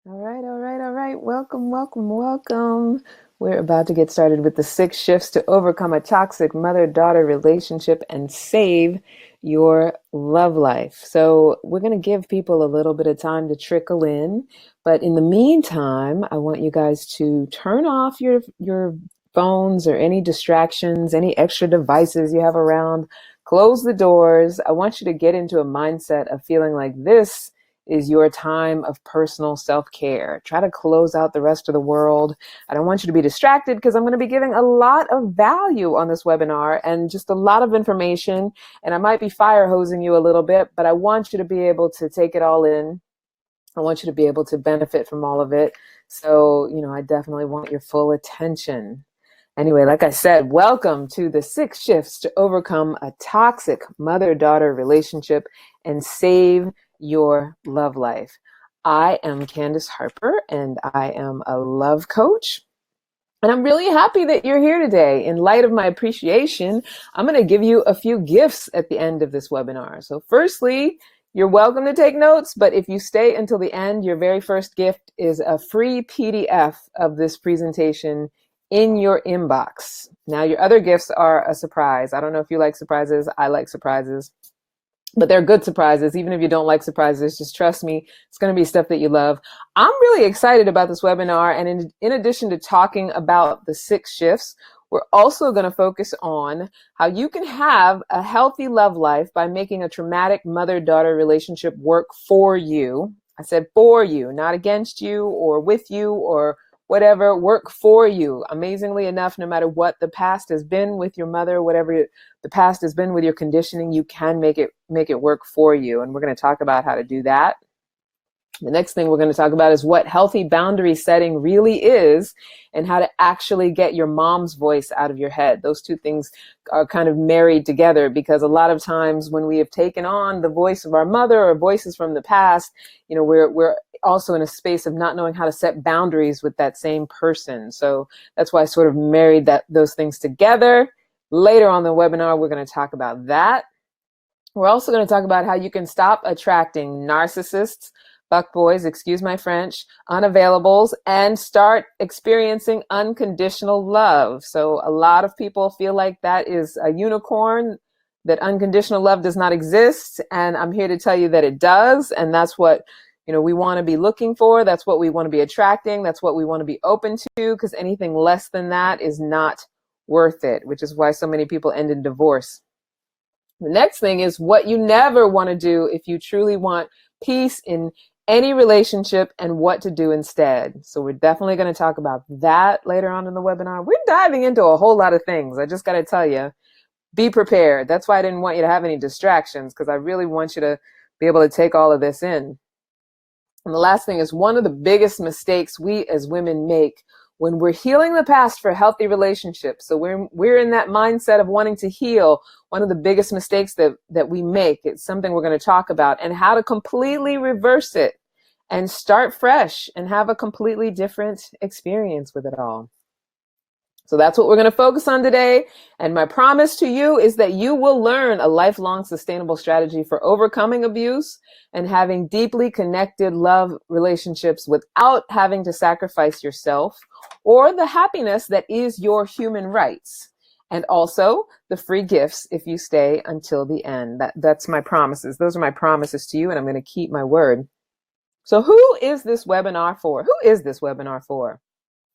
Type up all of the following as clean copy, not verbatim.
All right, all right, all right. Welcome, welcome, welcome. We're about to get started with the 6 shifts to overcome a toxic mother-daughter relationship and save your love life. So, we're going to give people a little bit of time to trickle in, but in the meantime, I want you guys to turn off your phones or any distractions, any extra devices you have around. Close the doors. I want you to get into a mindset of feeling like this is your time of personal self-care. Try to close out the rest of the world. I don't want you to be distracted because I'm going to be giving a lot of value on this webinar and just a lot of information. And I might be fire hosing you a little bit, but I want you to be able to take it all in. I want you to be able to benefit from all of it. So, I definitely want your full attention. Anyway, like I said, welcome to the 6 shifts to overcome a toxic mother-daughter relationship and save your love life. I am Candace Harper, and I am a love coach. And I'm really happy that you're here today. In light of my appreciation, I'm going to give you a few gifts at the end of this webinar. So firstly, you're welcome to take notes, but if you stay until the end, your very first gift is a free PDF of this presentation in your inbox. Now, your other gifts are a surprise. I don't know if you like surprises. I like surprises. But they're good surprises. Even if you don't like surprises, just trust me, it's going to be stuff that you love. I'm really excited about this webinar. And in addition to talking about the 6 shifts, we're also going to focus on how you can have a healthy love life by making a traumatic mother-daughter relationship work for you. I said for you, not against you or with you or whatever, work for you. Amazingly enough, no matter what the past has been with your mother, whatever the past has been with your conditioning, you can make it work for you. And we're going to talk about how to do that. The next thing we're going to talk about is what healthy boundary setting really is and how to actually get your mom's voice out of your head. Those two things are kind of married together because a lot of times when we have taken on the voice of our mother or voices from the past, we're also in a space of not knowing how to set boundaries with that same person. So that's why I sort of married those things together. Later on the webinar, we're going to talk about that. We're also going to talk about how you can stop attracting narcissists, fuckboys, excuse my French, unavailables, and start experiencing unconditional love. So a lot of people feel like that is a unicorn, that unconditional love does not exist. And I'm here to tell you that it does. And that's what we want to be looking for. That's what we want to be attracting. That's what we want to be open to, because anything less than that is not worth it, which is why so many people end in divorce. The next thing is what you never want to do if you truly want peace in any relationship and what to do instead. So we're definitely going to talk about that later on in the webinar. We're diving into a whole lot of things. I just got to tell you, be prepared. That's why I didn't want you to have any distractions, because I really want you to be able to take all of this in. And the last thing is one of the biggest mistakes we as women make when we're healing the past for healthy relationships. So we're in that mindset of wanting to heal. One of the biggest mistakes that we make, it's something we're going to talk about, and how to completely reverse it and start fresh and have a completely different experience with it all. So that's what we're going to focus on today. And my promise to you is that you will learn a lifelong sustainable strategy for overcoming abuse and having deeply connected love relationships without having to sacrifice yourself or the happiness that is your human rights. And also the free gifts if you stay until the end. That's my promises. Those are my promises to you, and I'm going to keep my word. So who is this webinar for? Who is this webinar for?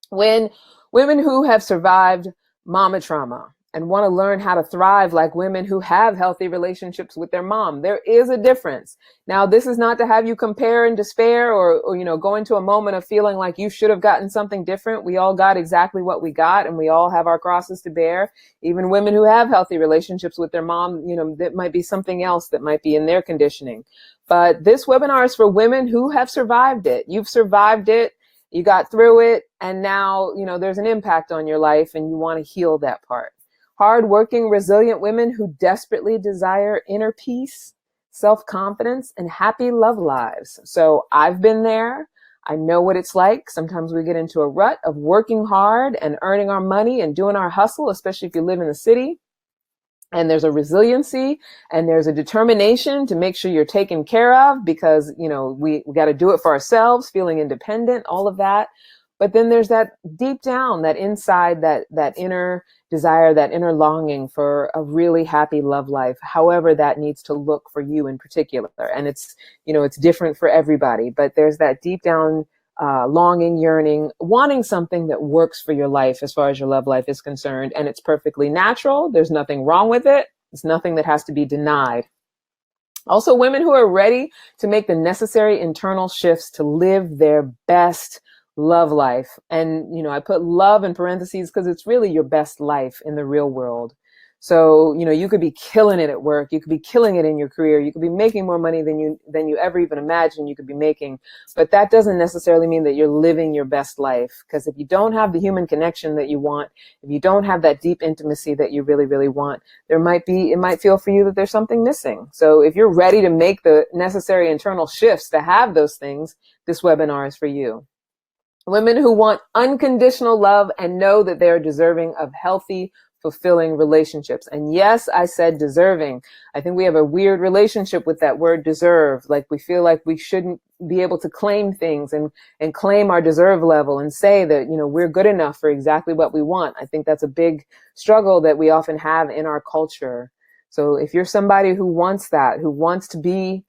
When women who have survived mama trauma and want to learn how to thrive like women who have healthy relationships with their mom. There is a difference. Now, this is not to have you compare and despair or go into a moment of feeling like you should have gotten something different. We all got exactly what we got, and we all have our crosses to bear. Even women who have healthy relationships with their mom, that might be something else that might be in their conditioning. But this webinar is for women who have survived it. You've survived it. You got through it, and now, there's an impact on your life, and you want to heal that part. Hardworking, resilient women who desperately desire inner peace, self-confidence, and happy love lives. So I've been there. I know what it's like. Sometimes we get into a rut of working hard and earning our money and doing our hustle, especially if you live in the city. And there's a resiliency and there's a determination to make sure you're taken care of because, we got to do it for ourselves, feeling independent, all of that. But then there's that deep down, that inside, that inner desire, that inner longing for a really happy love life, however that needs to look for you in particular. And it's different for everybody, but there's that deep down longing, yearning, wanting something that works for your life as far as your love life is concerned. And it's perfectly natural. There's nothing wrong with it. It's nothing that has to be denied. Also, women who are ready to make the necessary internal shifts to live their best love life. And, I put love in parentheses because it's really your best life in the real world. So, you could be killing it at work. You could be killing it in your career. You could be making more money than you ever even imagined you could be making. But that doesn't necessarily mean that you're living your best life. Because if you don't have the human connection that you want, if you don't have that deep intimacy that you really, really want, it might feel for you that there's something missing. So if you're ready to make the necessary internal shifts to have those things, this webinar is for you. Women who want unconditional love and know that they are deserving of healthy, fulfilling relationships. And yes, I said deserving. I think we have a weird relationship with that word deserve. Like we feel like we shouldn't be able to claim things and claim our deserve level and say that, we're good enough for exactly what we want. I think that's a big struggle that we often have in our culture. So if you're somebody who wants that, who wants to be,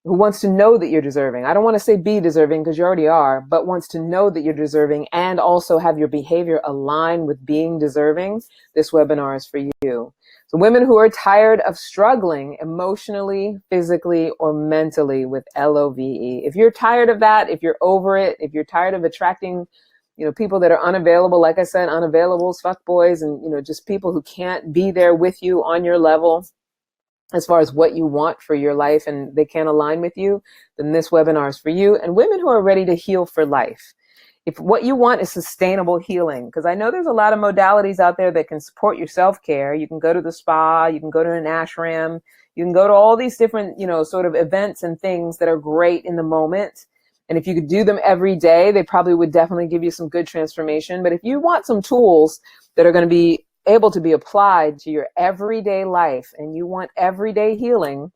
who wants to know that you're deserving. I don't want to say be deserving because you already are, but wants to know that you're deserving and also have your behavior align with being deserving. This webinar is for you. So women who are tired of struggling emotionally, physically, or mentally with LOVE. If you're tired of that, if you're over it, if you're tired of attracting, people that are unavailable, like I said, unavailables, fuckboys, and, just people who can't be there with you on your level, as far as what you want for your life and they can't align with you, then this webinar is for you. And women who are ready to heal for life. If what you want is sustainable healing, because I know there's a lot of modalities out there that can support your self-care. You can go to the spa, you can go to an ashram, you can go to all these different, sort of events and things that are great in the moment. And if you could do them every day, they probably would definitely give you some good transformation. But if you want some tools that are going to be able to be applied to your everyday life and you want everyday healing,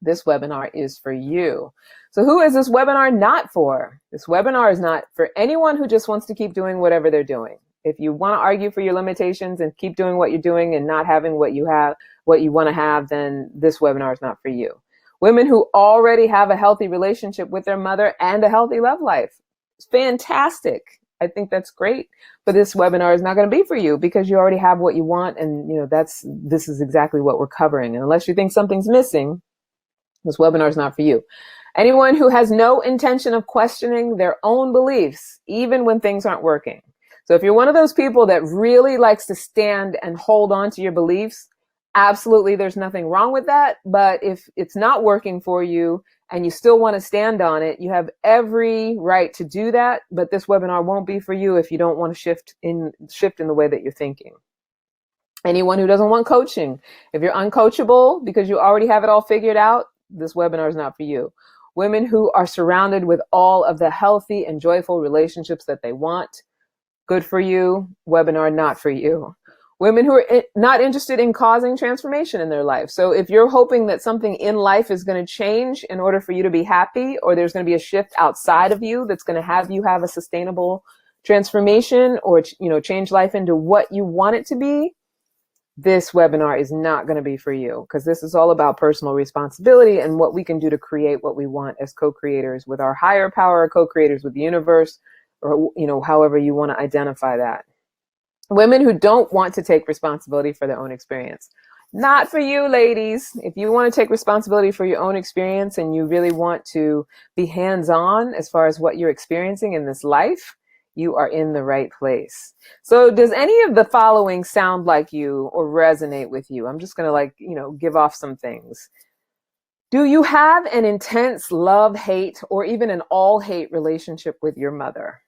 this webinar is for you. So who is this webinar not for? This webinar is not for anyone who just wants to keep doing whatever they're doing. If you want to argue for your limitations and keep doing what you're doing and not having what you want to have, then this webinar is not for you. Women who already have a healthy relationship with their mother and a healthy love life. It's fantastic. I think that's great, but this webinar is not going to be for you because you already have what you want. And, this is exactly what we're covering. And unless you think something's missing, this webinar is not for you. Anyone who has no intention of questioning their own beliefs, even when things aren't working. So if you're one of those people that really likes to stand and hold on to your beliefs, absolutely, there's nothing wrong with that. But if it's not working for you, and you still want to stand on it, you have every right to do that. But this webinar won't be for you if you don't want to shift in the way that you're thinking. Anyone who doesn't want coaching, if you're uncoachable because you already have it all figured out, this webinar is not for you. Women who are surrounded with all of the healthy and joyful relationships that they want, good for you. Webinar not for you. Women who are not interested in causing transformation in their life. So if you're hoping that something in life is going to change in order for you to be happy, or there's going to be a shift outside of you that's going to have you have a sustainable transformation or, change life into what you want it to be, this webinar is not going to be for you, because this is all about personal responsibility and what we can do to create what we want as co-creators with our higher power, co-creators with the universe, or, however you want to identify that. Women who don't want to take responsibility for their own experience. Not for you, ladies. If you want to take responsibility for your own experience and you really want to be hands-on as far as what you're experiencing in this life, you are in the right place. So does any of the following sound like you or resonate with you? I'm just going to give off some things. Do you have an intense love-hate or even an all-hate relationship with your mother?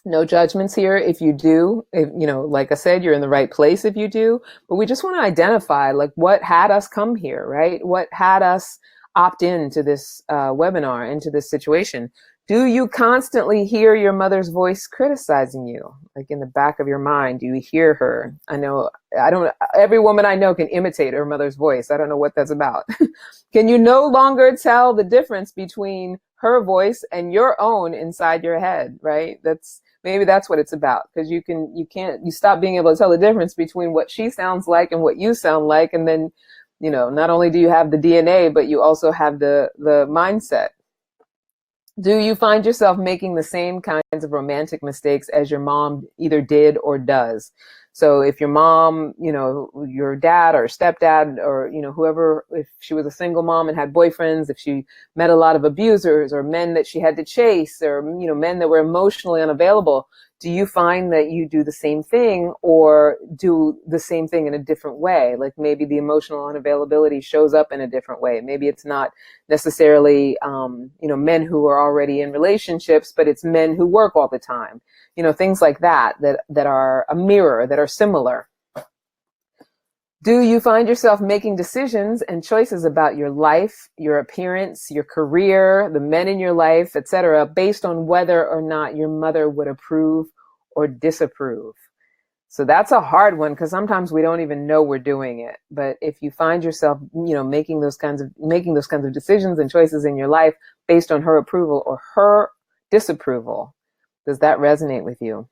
No judgments here if you do. Like I said, you're in the right place if you do. But we just want to identify what had us come here, right? What had us opt in to this webinar, into this situation. Do you constantly hear your mother's voice criticizing you? Like in the back of your mind, do you hear her? I know, I don't, every woman I know can imitate her mother's voice. I don't know what that's about. Can you no longer tell the difference between her voice and your own inside your head, right? Maybe that's what it's about. Because you stop being able to tell the difference between what she sounds like and what you sound like. And then, not only do you have the DNA, but you also have the mindset. Do you find yourself making the same kinds of romantic mistakes as your mom either did or does? So if your mom, your dad or stepdad or, whoever, if she was a single mom and had boyfriends, if she met a lot of abusers or men that she had to chase or, men that were emotionally unavailable, do you find that you do the same thing or do the same thing in a different way? Like maybe the emotional unavailability shows up in a different way. Maybe it's not necessarily, men who are already in relationships, but it's men who work all the time. Things like that are a mirror, that are similar. Do you find yourself making decisions and choices about your life, your appearance, your career, the men in your life, etc., based on whether or not your mother would approve or disapprove? So that's a hard one because sometimes we don't even know we're doing it. But if you find yourself, making those kinds of decisions and choices in your life based on her approval or her disapproval, does that resonate with you?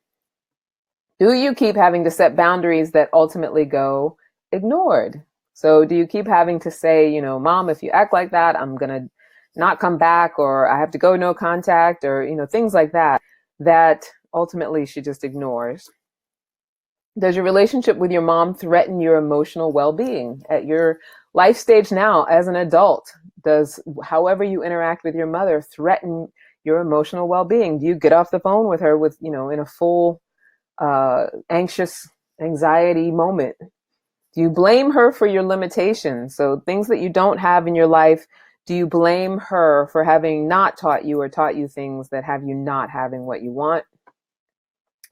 Do you keep having to set boundaries that ultimately go ignored? So do you keep having to say, Mom, if you act like that, I'm going to not come back, or I have to go no contact, or, things like that, that ultimately she just ignores? Does your relationship with your mom threaten your emotional well-being at your life stage now as an adult? Does however you interact with your mother threaten your emotional well-being? Do you get off the phone with her with, in a full anxiety moment? Do you blame her for your limitations? So things that you don't have in your life, do you blame her for having not taught you or taught you things that have you not having what you want?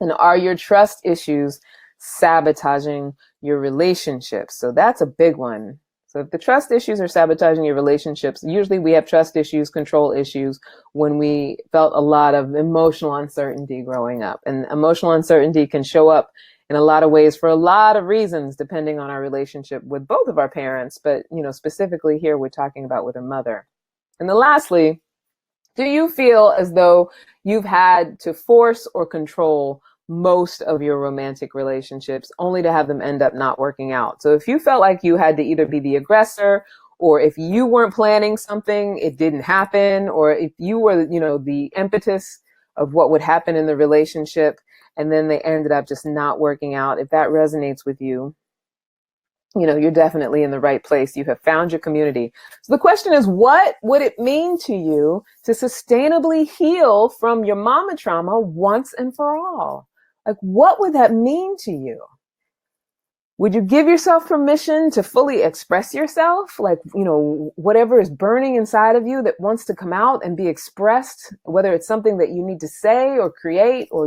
And are your trust issues sabotaging your relationships? So that's a big one. So if the trust issues are sabotaging your relationships, usually we have trust issues, control issues when we felt a lot of emotional uncertainty growing up. And emotional uncertainty can show up in a lot of ways for a lot of reasons, depending on our relationship with both of our parents. But, specifically here, we're talking about with a mother. And then lastly, do you feel as though you've had to force or control most of your romantic relationships only to have them end up not working out? So if you felt like you had to either be the aggressor, or if you weren't planning something, it didn't happen, or if you were, the impetus of what would happen in the relationship, and then they ended up just not working out, if that resonates with you, you're definitely in the right place. You have found your community. So the question is, what would it mean to you to sustainably heal from your mama trauma once and for all? Like, what would that mean to you? Would you give yourself permission to fully express yourself? Like, whatever is burning inside of you that wants to come out and be expressed, whether it's something that you need to say or create or,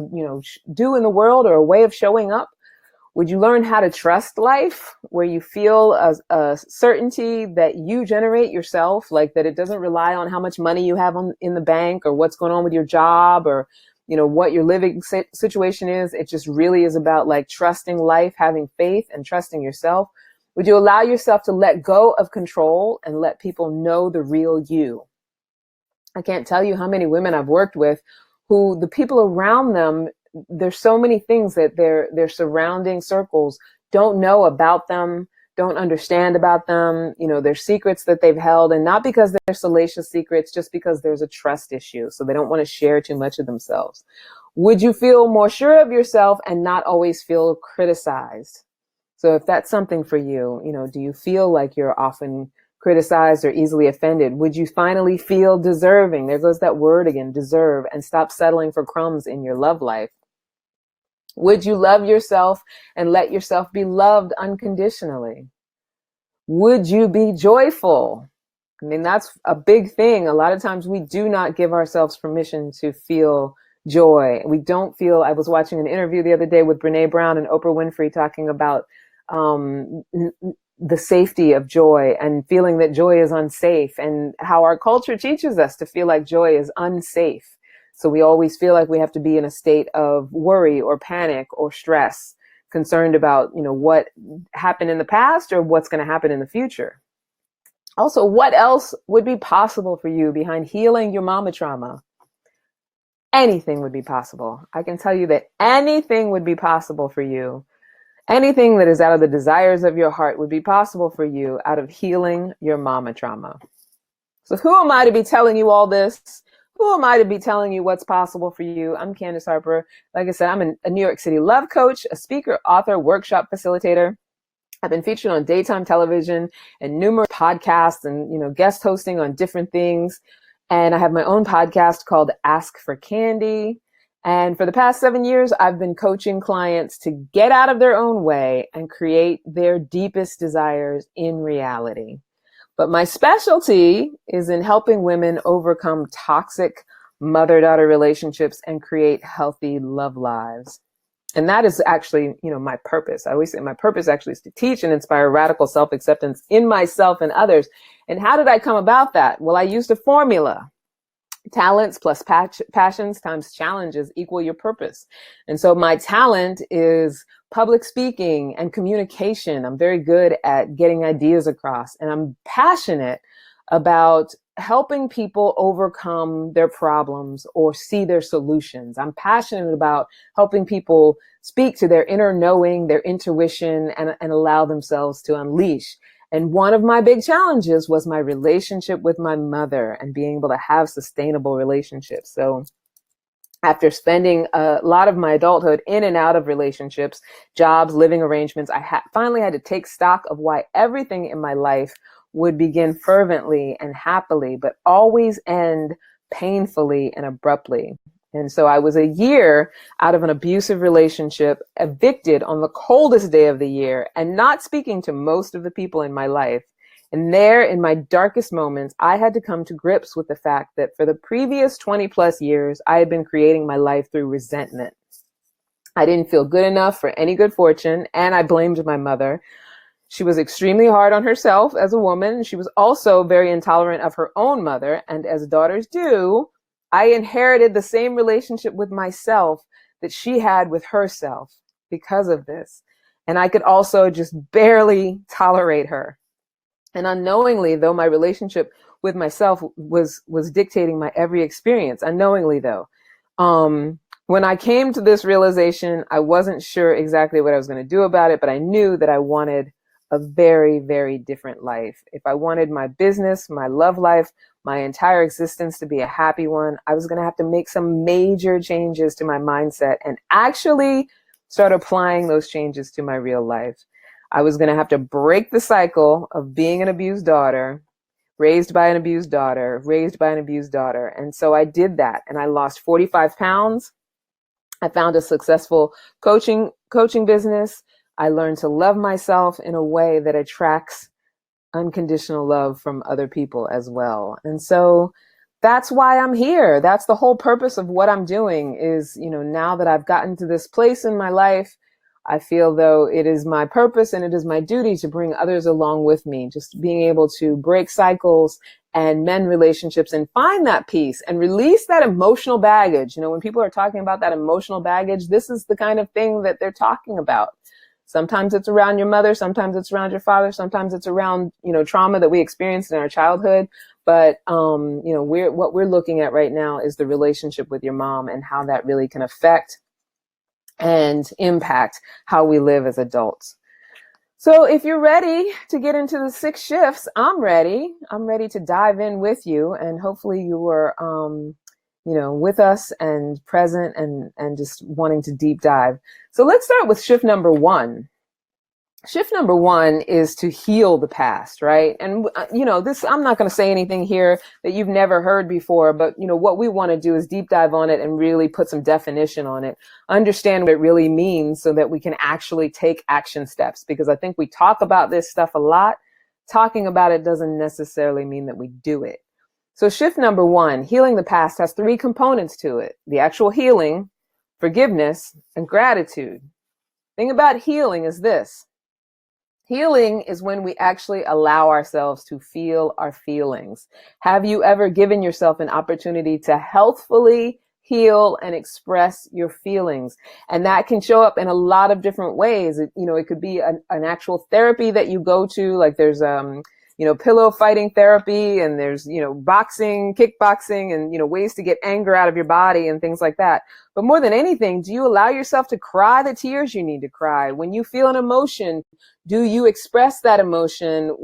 do in the world, or a way of showing up. Would you learn how to trust life, where you feel a certainty that you generate yourself, like that it doesn't rely on how much money you have in the bank, or what's going on with your job, or, what your living situation is? It just really is about like trusting life, having faith, and trusting yourself. Would you allow yourself to let go of control and let people know the real you? I can't tell you how many women I've worked with who the people around them, there's so many things that their surrounding circles don't know about them, don't understand about them, their secrets that they've held, and not because they're salacious secrets, just because there's a trust issue. So they don't want to share too much of themselves. Would you feel more sure of yourself and not always feel criticized? So if that's something for you, do you feel like you're often criticized or easily offended? Would you finally feel deserving? There goes that word again, deserve, and stop settling for crumbs in your love life. Would you love yourself and let yourself be loved unconditionally? Would you be joyful? I mean, that's a big thing. A lot of times we do not give ourselves permission to feel joy. We don't feel, I was watching an interview the other day with Brene Brown and Oprah Winfrey talking about the safety of joy and feeling that joy is unsafe, and how our culture teaches us to feel like joy is unsafe. So we always feel like we have to be in a state of worry or panic or stress, concerned about, what happened in the past or what's going to happen in the future. Also, what else would be possible for you behind healing your mama trauma? Anything would be possible. I can tell you that anything would be possible for you. Anything that is out of the desires of your heart would be possible for you out of healing your mama trauma. So who am I to be telling you all this? Who am I to be telling you what's possible for you? I'm Candace Harper. Like I said, I'm a New York City love coach, a speaker, author, workshop facilitator. I've been featured on daytime television and numerous podcasts and, guest hosting on different things. And I have my own podcast called Ask for Candy. And for the past 7 years, I've been coaching clients to get out of their own way and create their deepest desires in reality. But my specialty is in helping women overcome toxic mother-daughter relationships and create healthy love lives. And that is actually, my purpose. I always say my purpose actually is to teach and inspire radical self-acceptance in myself and others. And how did I come about that? Well, I used a formula. Talents plus passions times challenges equal your purpose. And so my talent is public speaking and communication. I'm very good at getting ideas across, and I'm passionate about helping people overcome their problems or see their solutions. I'm passionate about helping people speak to their inner knowing, their intuition, and allow themselves to unleash. And one of my big challenges was my relationship with my mother and being able to have sustainable relationships. So after spending a lot of my adulthood in and out of relationships, jobs, living arrangements, I finally had to take stock of why everything in my life would begin fervently and happily, but always end painfully and abruptly. And so I was a year out of an abusive relationship, evicted on the coldest day of the year, and not speaking to most of the people in my life. And there, in my darkest moments, I had to come to grips with the fact that for the previous 20 plus years, I had been creating my life through resentment. I didn't feel good enough for any good fortune, and I blamed my mother. She was extremely hard on herself as a woman. She was also very intolerant of her own mother. And as daughters do, I inherited the same relationship with myself that she had with herself because of this. And I could also just barely tolerate her. And unknowingly, though, my relationship with myself was dictating my every experience. Unknowingly, though. When I came to this realization, I wasn't sure exactly what I was going to do about it, but I knew that I wanted a very, very different life. If I wanted my business, my love life, my entire existence to be a happy one, I was going to have to make some major changes to my mindset and actually start applying those changes to my real life. I was going to have to break the cycle of being an abused daughter, raised by an abused daughter, raised by an abused daughter. And so I did that, and I lost 45 pounds. I found a successful coaching business. I learned to love myself in a way that attracts unconditional love from other people as well. And so that's why I'm here. That's the whole purpose of what I'm doing is, now that I've gotten to this place in my life, I feel though it is my purpose and it is my duty to bring others along with me, just being able to break cycles and mend relationships and find that peace and release that emotional baggage. When people are talking about that emotional baggage, this is the kind of thing that they're talking about. Sometimes it's around your mother, sometimes it's around your father, sometimes it's around, trauma that we experienced in our childhood. But, what we're looking at right now is the relationship with your mom and how that really can affect and impact how we live as adults. So if you're ready to get into the 6 shifts, I'm ready. I'm ready to dive in with you, and hopefully you were, with us and present and just wanting to deep dive. So let's start with shift number 1. Shift number 1 is to heal the past, right? And, this, I'm not going to say anything here that you've never heard before, but, what we want to do is deep dive on it and really put some definition on it, understand what it really means so that we can actually take action steps. Because I think we talk about this stuff a lot. Talking about it doesn't necessarily mean that we do it. So shift number 1, healing the past, has 3 components to it: the actual healing, forgiveness, and gratitude. The thing about healing is this. Healing is when we actually allow ourselves to feel our feelings. Have you ever given yourself an opportunity to healthfully heal and express your feelings. And that can show up in a lot of different ways. It could be an actual therapy that you go to, like there's, pillow fighting therapy, and there's, boxing, kickboxing, and, ways to get anger out of your body and things like that. But more than anything, do you allow yourself to cry the tears you need to cry? When you feel an emotion, do you express that emotion,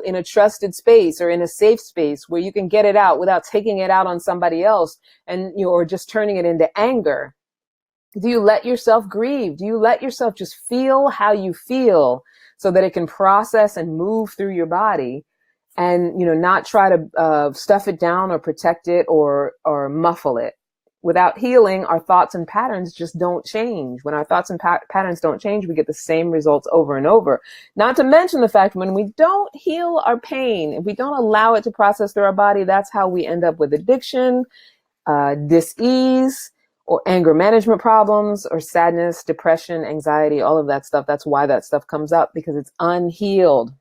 in a trusted space or in a safe space where you can get it out without taking it out on somebody else and, or just turning it into anger? Do you let yourself grieve? Do you let yourself just feel how you feel so that it can process and move through your body, and, not try to stuff it down or protect it or muffle it? Without healing, our thoughts and patterns just don't change. When our thoughts and patterns don't change, we get the same results over and over. Not to mention the fact when we don't heal our pain, if we don't allow it to process through our body, that's how we end up with addiction, dis-ease, or anger management problems, or sadness, depression, anxiety, all of that stuff. That's why that stuff comes up, because it's unhealed.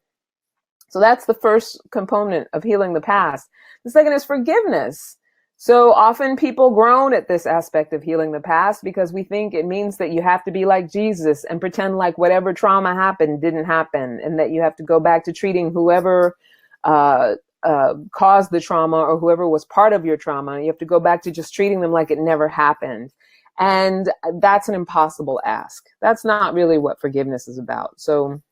So that's the first component of healing the past. The second is forgiveness. So often people groan at this aspect of healing the past because we think it means that you have to be like Jesus and pretend like whatever trauma happened didn't happen, and that you have to go back to treating whoever caused the trauma or whoever was part of your trauma. You have to go back to just treating them like it never happened. And that's an impossible ask. That's not really what forgiveness is about. So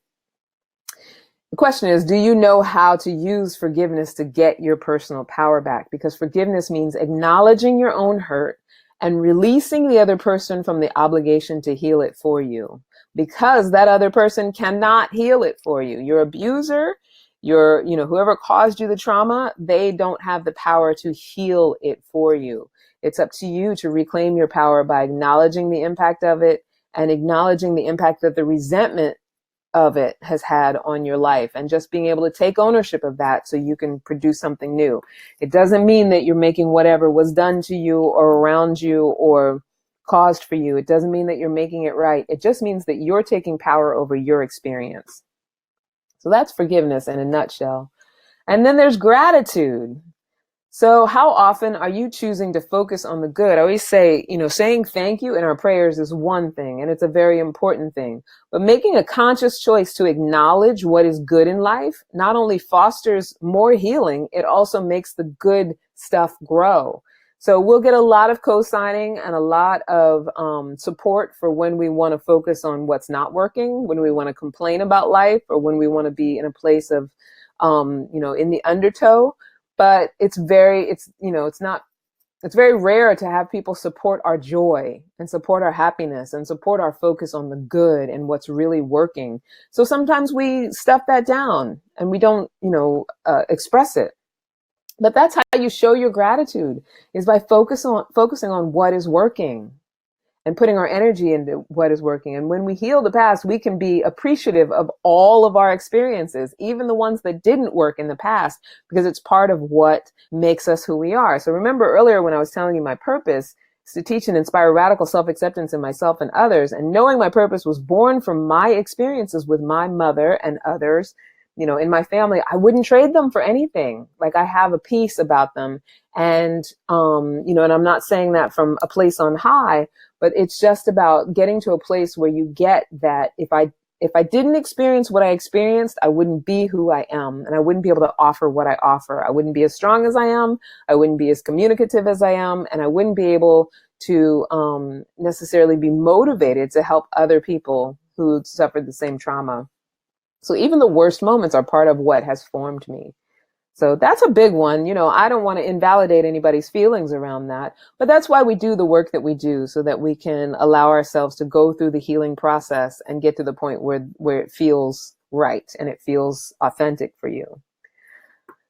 the question is, do you know how to use forgiveness to get your personal power back? Because forgiveness means acknowledging your own hurt and releasing the other person from the obligation to heal it for you, because that other person cannot heal it for you. Your abuser, whoever caused you the trauma, they don't have the power to heal it for you. It's up to you to reclaim your power by acknowledging the impact of it and acknowledging the impact that the resentment of it has had on your life, and just being able to take ownership of that so you can produce something new. It doesn't mean that you're making whatever was done to you or around you or caused for you. It doesn't mean that you're making it right. It just means that you're taking power over your experience. So that's forgiveness in a nutshell. And then there's gratitude. So how often are you choosing to focus on the good? I always say, saying thank you in our prayers is one thing, and it's a very important thing. But making a conscious choice to acknowledge what is good in life not only fosters more healing, it also makes the good stuff grow. So we'll get a lot of co-signing and a lot of support for when we want to focus on what's not working, when we want to complain about life, or when we want to be in a place of, in the undertow. But it's very rare to have people support our joy and support our happiness and support our focus on the good and what's really working. So sometimes we stuff that down and we don't, express it. But that's how you show your gratitude, is by focusing on what is working and putting our energy into what is working. And when we heal the past, we can be appreciative of all of our experiences, even the ones that didn't work in the past, because it's part of what makes us who we are. So remember earlier when I was telling you my purpose is to teach and inspire radical self-acceptance in myself and others. And knowing my purpose was born from my experiences with my mother and others, in my family. I wouldn't trade them for anything. Like, I have a peace about them. And, and I'm not saying that from a place on high, but it's just about getting to a place where you get that if I didn't experience what I experienced, I wouldn't be who I am, and I wouldn't be able to offer what I offer. I wouldn't be as strong as I am. I wouldn't be as communicative as I am, and I wouldn't be able to necessarily be motivated to help other people who suffered the same trauma. So even the worst moments are part of what has formed me. So that's a big one. I don't want to invalidate anybody's feelings around that, but that's why we do the work that we do, so that we can allow ourselves to go through the healing process and get to the point where it feels right and it feels authentic for you.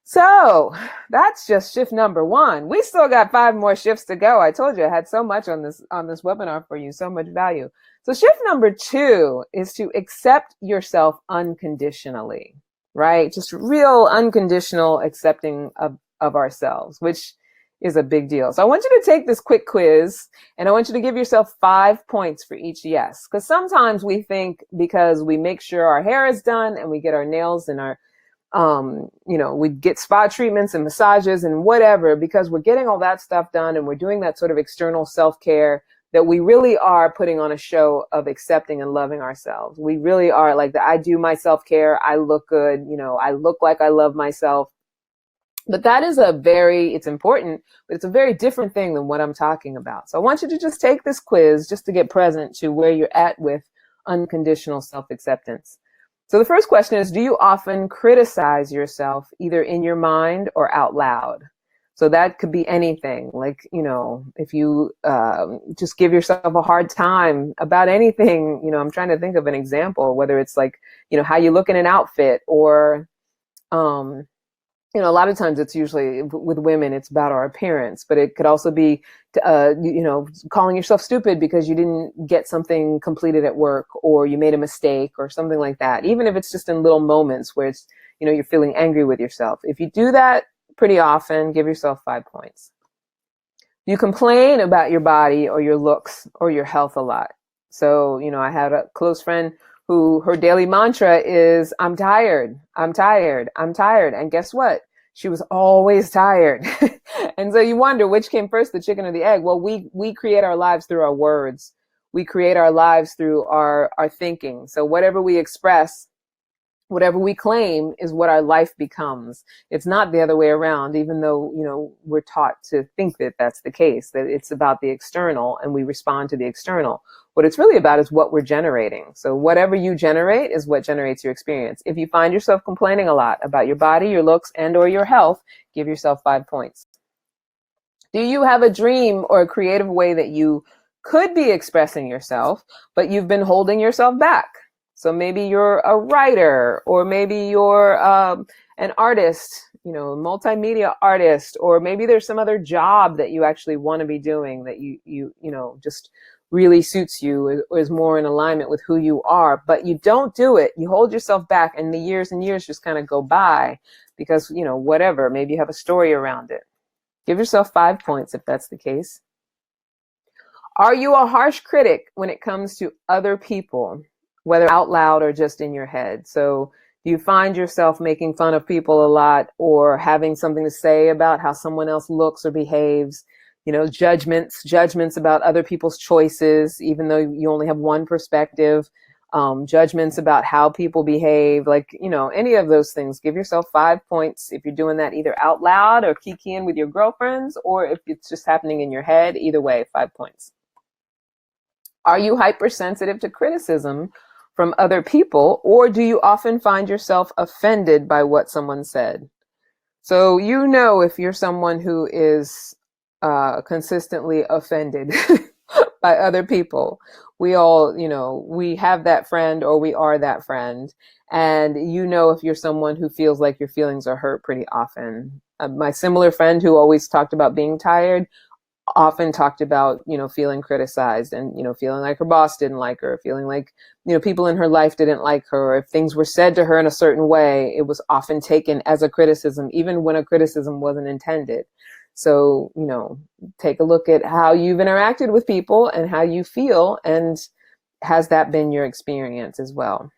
So that's just shift number 1. We still got 5 more shifts to go. I told you I had so much on this webinar for you, so much value. So shift number 2 is to accept yourself unconditionally, right? Just real unconditional accepting of ourselves, which is a big deal. So I want you to take this quick quiz, and I want you to give yourself 5 points for each yes. Because sometimes we think because we make sure our hair is done and we get our nails and our We'd get spa treatments and massages and whatever, because we're getting all that stuff done and we're doing that sort of external self-care, that we really are putting on a show of accepting and loving ourselves. We really are like I do my self-care. I look good. I look like I love myself. But that is it's important, but it's a very different thing than what I'm talking about. So I want you to just take this quiz just to get present to where you're at with unconditional self-acceptance. So the first question is, do you often criticize yourself either in your mind or out loud? So that could be anything, like, if you just give yourself a hard time about anything, I'm trying to think of an example, whether it's like, how you look in an outfit, or a lot of times it's usually with women, it's about our appearance, but it could also be, calling yourself stupid because you didn't get something completed at work, or you made a mistake or something like that. Even if it's just in little moments where it's, you're feeling angry with yourself. If you do that pretty often, give yourself 5 points. You complain about your body or your looks or your health a lot. So, I had a close friend who her daily mantra is, I'm tired, I'm tired, I'm tired. And guess what? She was always tired. And so you wonder which came first, the chicken or the egg? Well, we create our lives through our words. We create our lives through our thinking. So whatever we express, whatever we claim is what our life becomes. It's not the other way around, even though, we're taught to think that that's the case, that it's about the external and we respond to the external. What it's really about is what we're generating. So whatever you generate is what generates your experience. If you find yourself complaining a lot about your body, your looks, and or your health, give yourself 5 points. Do you have a dream or a creative way that you could be expressing yourself, but you've been holding yourself back? So maybe you're a writer, or maybe you're an artist, a multimedia artist, or maybe there's some other job that you actually want to be doing that you just really suits you, or is more in alignment with who you are, but you don't do it. You hold yourself back, and the years and years just kind of go by because, whatever, maybe you have a story around it. Give yourself 5 points if that's the case. Are you a harsh critic when it comes to other people, whether out loud or just in your head? So do you find yourself making fun of people a lot, or having something to say about how someone else looks or behaves? Judgments about other people's choices, even though you only have one perspective, judgments about how people behave, any of those things. Give yourself 5 points if you're doing that either out loud or kikiing with your girlfriends, or if it's just happening in your head. Either way, 5 points. Are you hypersensitive to criticism from other people, or do you often find yourself offended by what someone said? So if you're someone who is consistently offended by other people. We all, we have that friend, or we are that friend. And if you're someone who feels like your feelings are hurt pretty often. My similar friend who always talked about being tired often talked about, feeling criticized and, feeling like her boss didn't like her, feeling like, people in her life didn't like her. Or if things were said to her in a certain way, it was often taken as a criticism, even when a criticism wasn't intended. So, take a look at how you've interacted with people and how you feel, and has that been your experience as well?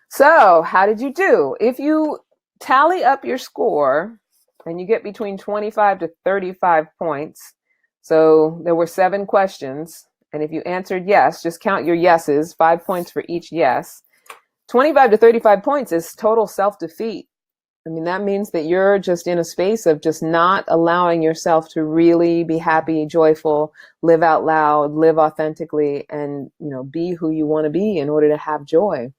So how did you do? If you tally up your score and you get between 25 to 35 points, so there were 7 questions, and if you answered yes, just count your yeses, 5 points for each yes. 25 to 35 points is total self-defeat. I mean, that means that you're just in a space of just not allowing yourself to really be happy, joyful, live out loud, live authentically, and, be who you want to be in order to have joy.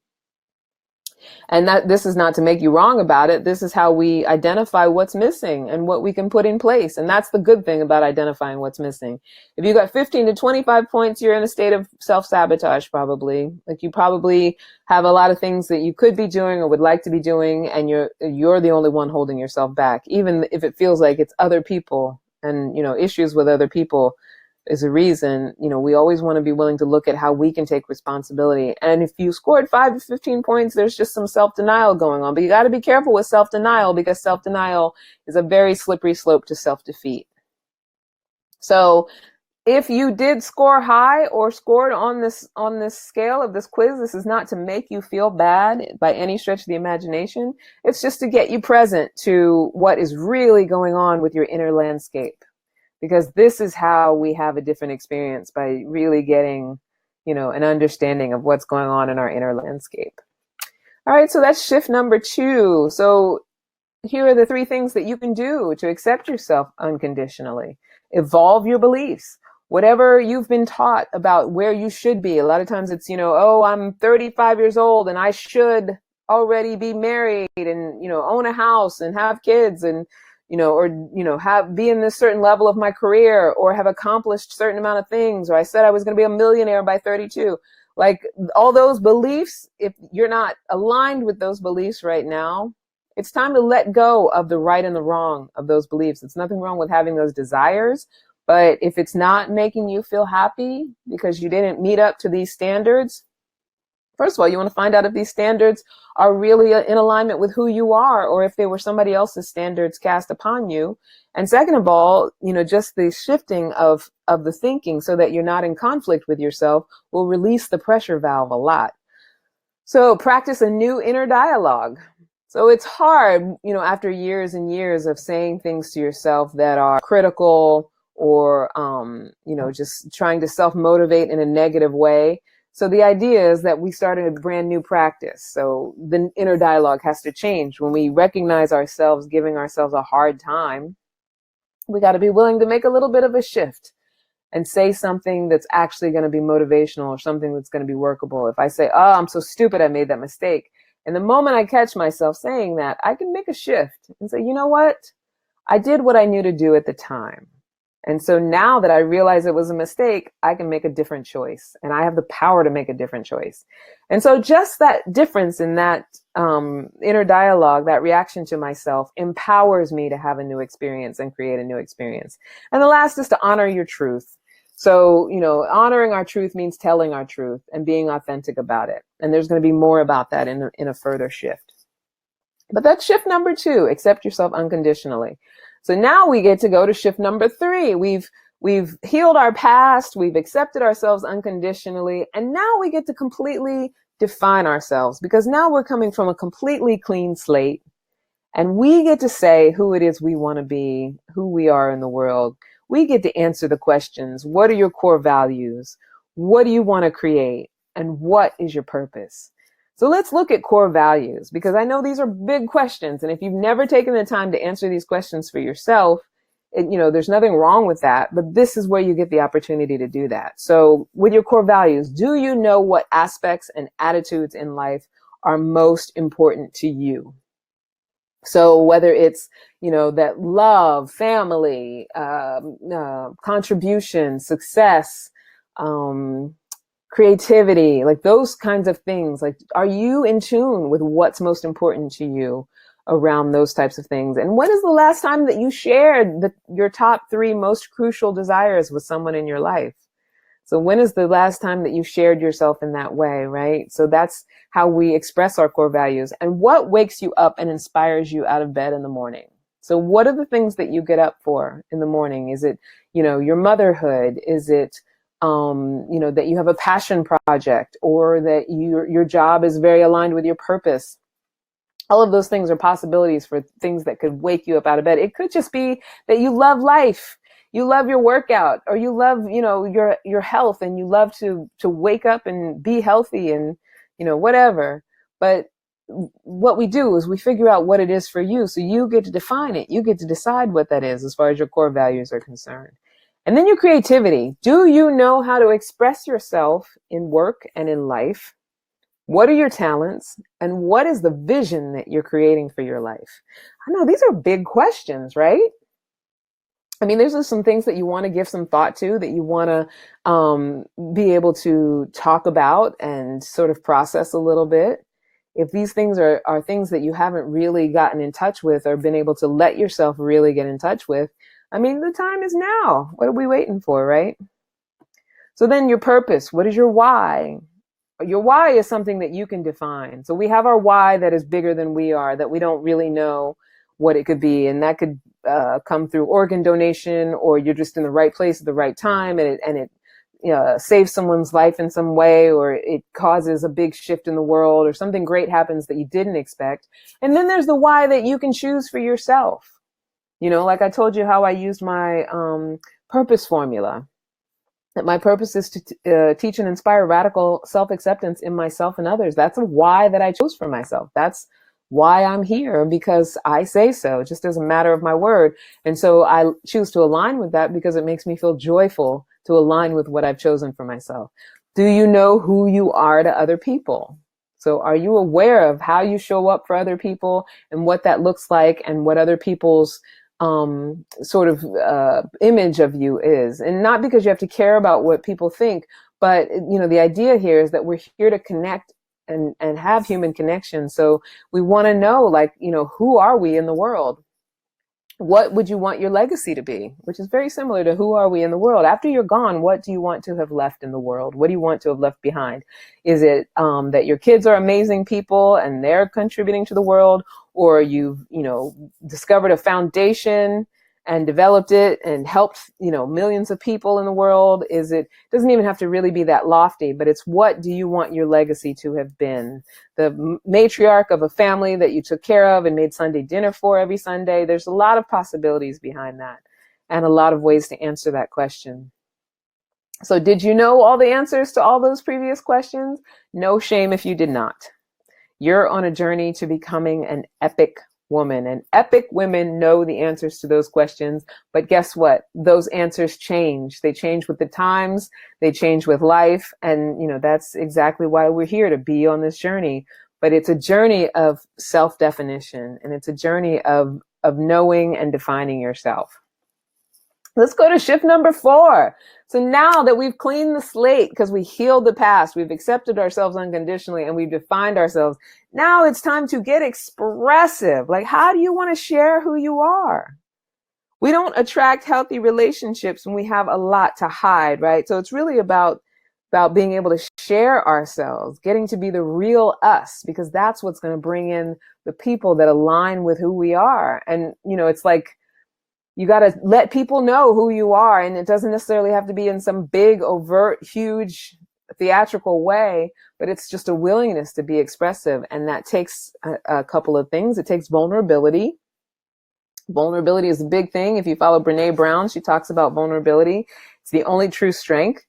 And that this is not to make you wrong about it. This is how we identify what's missing and what we can put in place. And that's the good thing about identifying what's missing. If you got 15 to 25 points, you're in a state of self-sabotage, probably. Like, you probably have a lot of things that you could be doing or would like to be doing, and you're the only one holding yourself back, even if it feels like it's other people and, issues with other people is a reason. We always want to be willing to look at how we can take responsibility. And if you scored 5 to 15 points, there's just some self-denial going on. But you got to be careful with self-denial, because self-denial is a very slippery slope to self-defeat. So If you did score high or scored on this scale of this quiz, this is not to make you feel bad by any stretch of the imagination. It's just to get you present to what is really going on with your inner landscape. Because this is how we have a different experience, by really getting, an understanding of what's going on in our inner landscape. All right, so that's shift number 2. So here are the 3 things that you can do to accept yourself unconditionally. Evolve your beliefs. Whatever you've been taught about where you should be. A lot of times it's, oh, I'm 35 years old and I should already be married and, own a house and have kids and, be in this certain level of my career, or have accomplished certain amount of things, or I said I was going to be a millionaire by 32. Like, all those beliefs, if you're not aligned with those beliefs right now, it's time to let go of the right and the wrong of those beliefs. It's nothing wrong with having those desires, but if it's not making you feel happy because you didn't meet up to these standards, first of all, you want to find out if these standards are really in alignment with who you are, or if they were somebody else's standards cast upon you. And second of all, just the shifting of the thinking so that you're not in conflict with yourself will release the pressure valve a lot. So practice a new inner dialogue. So it's hard, after years and years of saying things to yourself that are critical or, just trying to self-motivate in a negative way. So the idea is that we started a brand new practice. So the inner dialogue has to change. When we recognize ourselves giving ourselves a hard time, we got to be willing to make a little bit of a shift and say something that's actually going to be motivational, or something that's going to be workable. If I say, oh, I'm so stupid, I made that mistake. And the moment I catch myself saying that, I can make a shift and say, you know what? I did what I knew to do at the time. And so now that I realize it was a mistake, I can make a different choice, and I have the power to make a different choice. And so just that difference in that inner dialogue, that reaction to myself, empowers me to have a new experience and create a new experience. And the last is to honor your truth. So, honoring our truth means telling our truth and being authentic about it. And there's going to be more about that in a further shift. But that's shift number 2, accept yourself unconditionally. So now we get to go to shift number 3. We've healed our past, we've accepted ourselves unconditionally, and now we get to completely define ourselves, because now we're coming from a completely clean slate, and we get to say who it is we want to be, who we are in the world. We get to answer the questions. What are your core values? What do you want to create? And what is your purpose? So let's look at core values, because I know these are big questions. And if you've never taken the time to answer these questions for yourself, there's nothing wrong with that, but this is where you get the opportunity to do that. So with your core values, do you know what aspects and attitudes in life are most important to you? So whether it's, that love, family, contribution, success, creativity, like those kinds of things, like, are you in tune with what's most important to you around those types of things? And when is the last time that you shared your top 3 most crucial desires with someone in your life? So when is the last time that you shared yourself in that way, right? So that's how we express our core values. And what wakes you up and inspires you out of bed in the morning? So what are the things that you get up for in the morning? Is it, your motherhood? Is it, that you have a passion project, or that your job is very aligned with your purpose? All of those things are possibilities for things that could wake you up out of bed. It could just be that you love life. You love your workout, or you love, your health, and you love to wake up and be healthy and, whatever. But what we do is we figure out what it is for you. So you get to define it. You get to decide what that is as far as your core values are concerned. And then your creativity. Do you know how to express yourself in work and in life? What are your talents? And what is the vision that you're creating for your life? I know these are big questions, right? I mean, there's just some things that you want to give some thought to, that you want to be able to talk about and sort of process a little bit. If these things are things that you haven't really gotten in touch with, or been able to let yourself really get in touch with, I mean, the time is now. What are we waiting for, right? So then your purpose, what is your why? Your why is something that you can define. So we have our why that is bigger than we are, that we don't really know what it could be. And that could come through organ donation, or you're just in the right place at the right time, and it saves someone's life in some way, or it causes a big shift in the world, or something great happens that you didn't expect. And then there's the why that you can choose for yourself. Like I told you how I used my purpose formula, that my purpose is to teach and inspire radical self-acceptance in myself and others. That's a why that I chose for myself. That's why I'm here, because I say so, just as a matter of my word. And so I choose to align with that because it makes me feel joyful to align with what I've chosen for myself. Do you know who you are to other people? So are you aware of how you show up for other people and what that looks like, and what other people's sort of image of you is? And not because you have to care about what people think, but the idea here is that we're here to connect and have human connection. So we want to know, who are we in the world? What would you want your legacy to be? Which is very similar to who are we in the world? After you're gone, what do you want to have left in the world? What do you want to have left behind? Is it that your kids are amazing people and they're contributing to the world? Or you've, discovered a foundation and developed it and helped, millions of people in the world? It doesn't even have to really be that lofty, but it's, what do you want your legacy to have been? The matriarch of a family that you took care of and made Sunday dinner for every Sunday. There's a lot of possibilities behind that, and a lot of ways to answer that question. So did you know all the answers to all those previous questions? No shame if you did not. You're on a journey to becoming an epic woman, and epic women know the answers to those questions. But guess what? Those answers change. They change with the times, they change with life. And, that's exactly why we're here, to be on this journey. But it's a journey of self-definition, and it's a journey of knowing and defining yourself. Let's go to shift number 4. So now that we've cleaned the slate, because we healed the past, we've accepted ourselves unconditionally, and we've defined ourselves, now it's time to get expressive. Like, how do you want to share who you are? We don't attract healthy relationships when we have a lot to hide, right? So it's really about being able to share ourselves, getting to be the real us, because that's what's going to bring in the people that align with who we are. And, it's like, you got to let people know who you are. And it doesn't necessarily have to be in some big, overt, huge, theatrical way, but it's just a willingness to be expressive. And that takes a couple of things. It takes vulnerability. Vulnerability is a big thing. If you follow Brene Brown, she talks about vulnerability. It's the only true strength.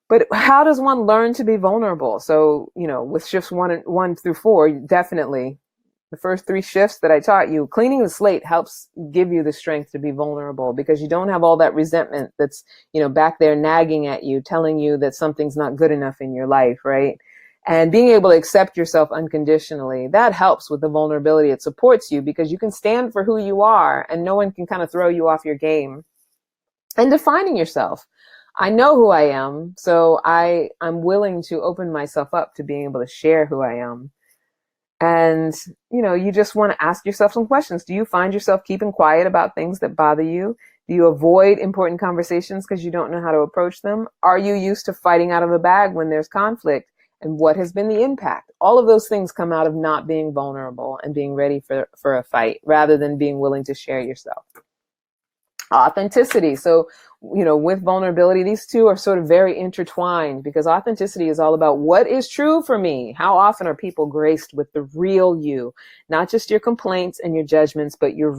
But how does one learn to be vulnerable? So, with shifts 1 through 4, definitely. The first 3 shifts that I taught you, cleaning the slate helps give you the strength to be vulnerable, because you don't have all that resentment that's, back there nagging at you, telling you that something's not good enough in your life, right? And being able to accept yourself unconditionally, that helps with the vulnerability. It supports you because you can stand for who you are, and no one can kind of throw you off your game. And defining yourself. I know who I am, so I'm willing to open myself up to being able to share who I am. And, you just want to ask yourself some questions. Do you find yourself keeping quiet about things that bother you? Do you avoid important conversations because you don't know how to approach them? Are you used to fighting out of a bag when there's conflict? And what has been the impact? All of those things come out of not being vulnerable and being ready for a fight, rather than being willing to share yourself. Authenticity. So, with vulnerability, these two are sort of very intertwined, because authenticity is all about what is true for me. How often are people graced with the real you? Not just your complaints and your judgments, but your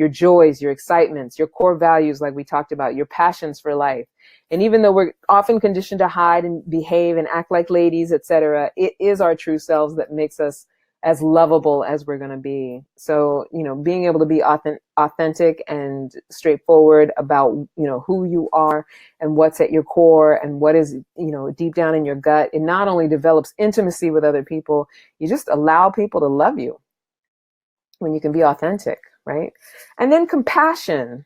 joys, your excitements, your core values, like we talked about, your passions for life. And even though we're often conditioned to hide and behave and act like ladies, etc., it is our true selves that makes us as lovable as we're going to be. So, being able to be authentic and straightforward about, who you are and what's at your core and what is, deep down in your gut, it not only develops intimacy with other people, you just allow people to love you when you can be authentic, right? And then compassion.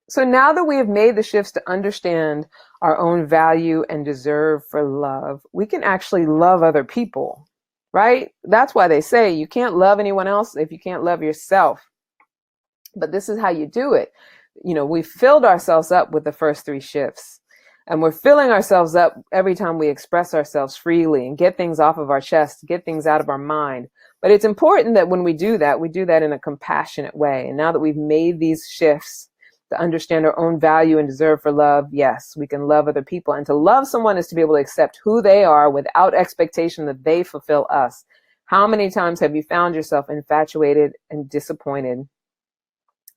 So now that we have made the shifts to understand our own value and deserve for love, we can actually love other people, right? That's why they say you can't love anyone else if you can't love yourself. But this is how you do it. We filled ourselves up with the first 3 shifts, and we're filling ourselves up every time we express ourselves freely and get things off of our chest, get things out of our mind. But it's important that when we do that in a compassionate way. And now that we've made these shifts to understand our own value and deserve for love, yes, we can love other people. And to love someone is to be able to accept who they are without expectation that they fulfill us. How many times have you found yourself infatuated and disappointed?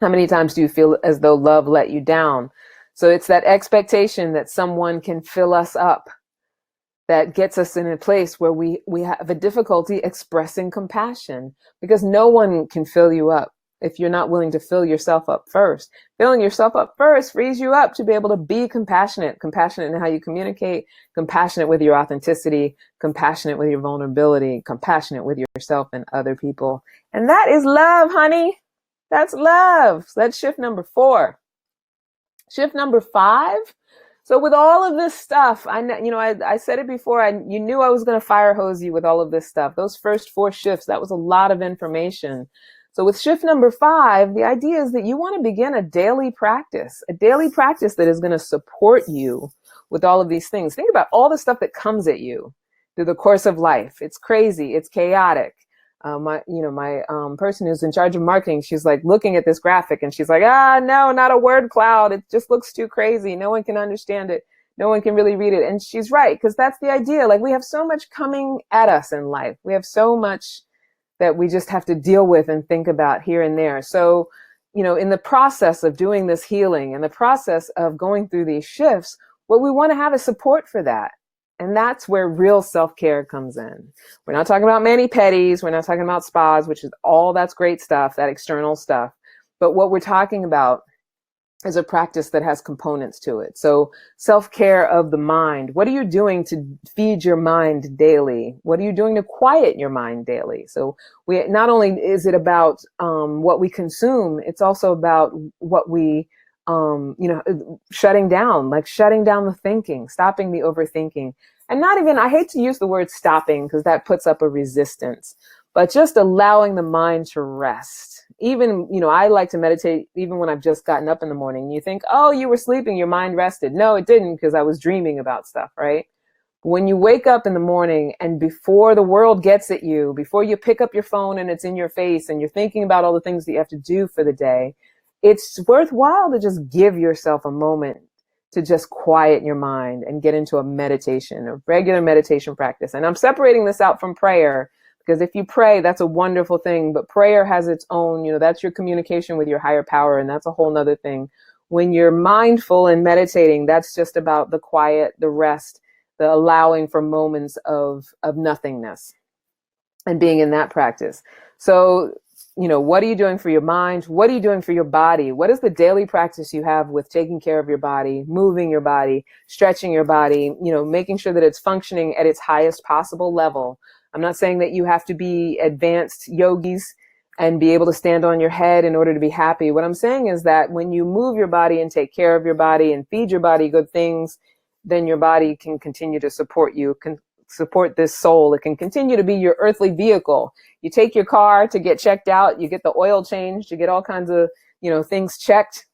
How many times do you feel as though love let you down? So it's that expectation that someone can fill us up that gets us in a place where we have a difficulty expressing compassion, because no one can fill you up if you're not willing to fill yourself up first. Filling yourself up first frees you up to be able to be compassionate in how you communicate, compassionate with your authenticity, compassionate with your vulnerability, compassionate with yourself and other people. And that is love, honey. That's love. So that's shift number 4. Shift number 5. So with all of this stuff, I said it before, you knew I was going to fire hose you with all of this stuff. Those first 4 shifts, that was a lot of information. So with shift number 5, the idea is that you want to begin a daily practice that is going to support you with all of these things. Think about all the stuff that comes at you through the course of life. It's crazy. It's chaotic. My person who's in charge of marketing, she's like looking at this graphic and she's like, no, not a word cloud. It just looks too crazy. No one can understand it. No one can really read it. And she's right, because that's the idea. Like, we have so much coming at us in life. We have so much that we just have to deal with and think about here and there. So, in the process of doing this healing, in the process of going through these shifts, what we want to have is support for that. And that's where real self-care comes in. We're not talking about mani-pedis. We're not talking about spas, which is all that's great stuff, that external stuff. But what we're talking about is a practice that has components to it. So self-care of the mind. What are you doing to feed your mind daily? What are you doing to quiet your mind daily? So not only is it about what we consume, it's also about what we shutting down the thinking, stopping the overthinking. And I hate to use the word stopping because that puts up a resistance, but just allowing the mind to rest. Even, I like to meditate even when I've just gotten up in the morning. You think, oh, you were sleeping, your mind rested. No, it didn't, because I was dreaming about stuff, right? When you wake up in the morning and before the world gets at you, before you pick up your phone and it's in your face and you're thinking about all the things that you have to do for the day, it's worthwhile to just give yourself a moment to just quiet your mind and get into a meditation, a regular meditation practice. And I'm separating this out from prayer, because if you pray, that's a wonderful thing, but prayer has its own, that's your communication with your higher power, and that's a whole nother thing. When you're mindful and meditating, that's just about the quiet, the rest, the allowing for moments of nothingness and being in that practice. So, what are you doing for your mind? What are you doing for your body? What is the daily practice you have with taking care of your body, moving your body, stretching your body, making sure that it's functioning at its highest possible level? I'm not saying that you have to be advanced yogis and be able to stand on your head in order to be happy. What I'm saying is that when you move your body and take care of your body and feed your body good things, then your body can continue to support you, can support this soul. It can continue to be your earthly vehicle. You take your car to get checked out, you get the oil changed, you get all kinds of, things checked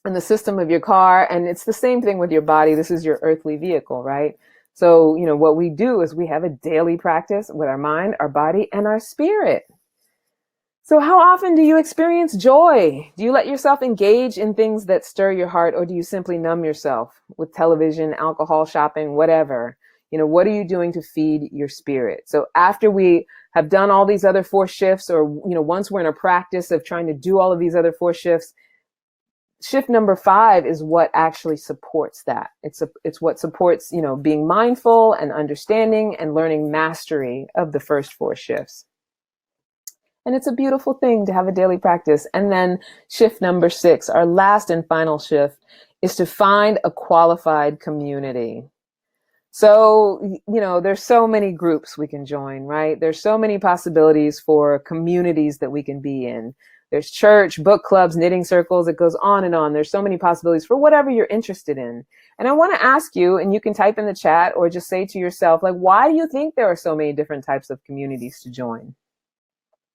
in the system of your car. And it's the same thing with your body. This is your earthly vehicle, right? So, what we do is we have a daily practice with our mind, our body, and our spirit. So how often do you experience joy? Do you let yourself engage in things that stir your heart, or do you simply numb yourself with television, alcohol, shopping, whatever? What are you doing to feed your spirit? So after we have done all these other 4 shifts, or, once we're in a practice of trying to do all of these other 4 shifts, shift number 5 is what actually supports that. It's what supports, being mindful and understanding and learning mastery of the first 4 shifts. And it's a beautiful thing to have a daily practice. And then shift number 6, our last and final shift, is to find a qualified community. So, there's so many groups we can join, right? There's so many possibilities for communities that we can be in. There's church, book clubs, knitting circles. It goes on and on. There's so many possibilities for whatever you're interested in. And I want to ask you, and you can type in the chat or just say to yourself, why do you think there are so many different types of communities to join?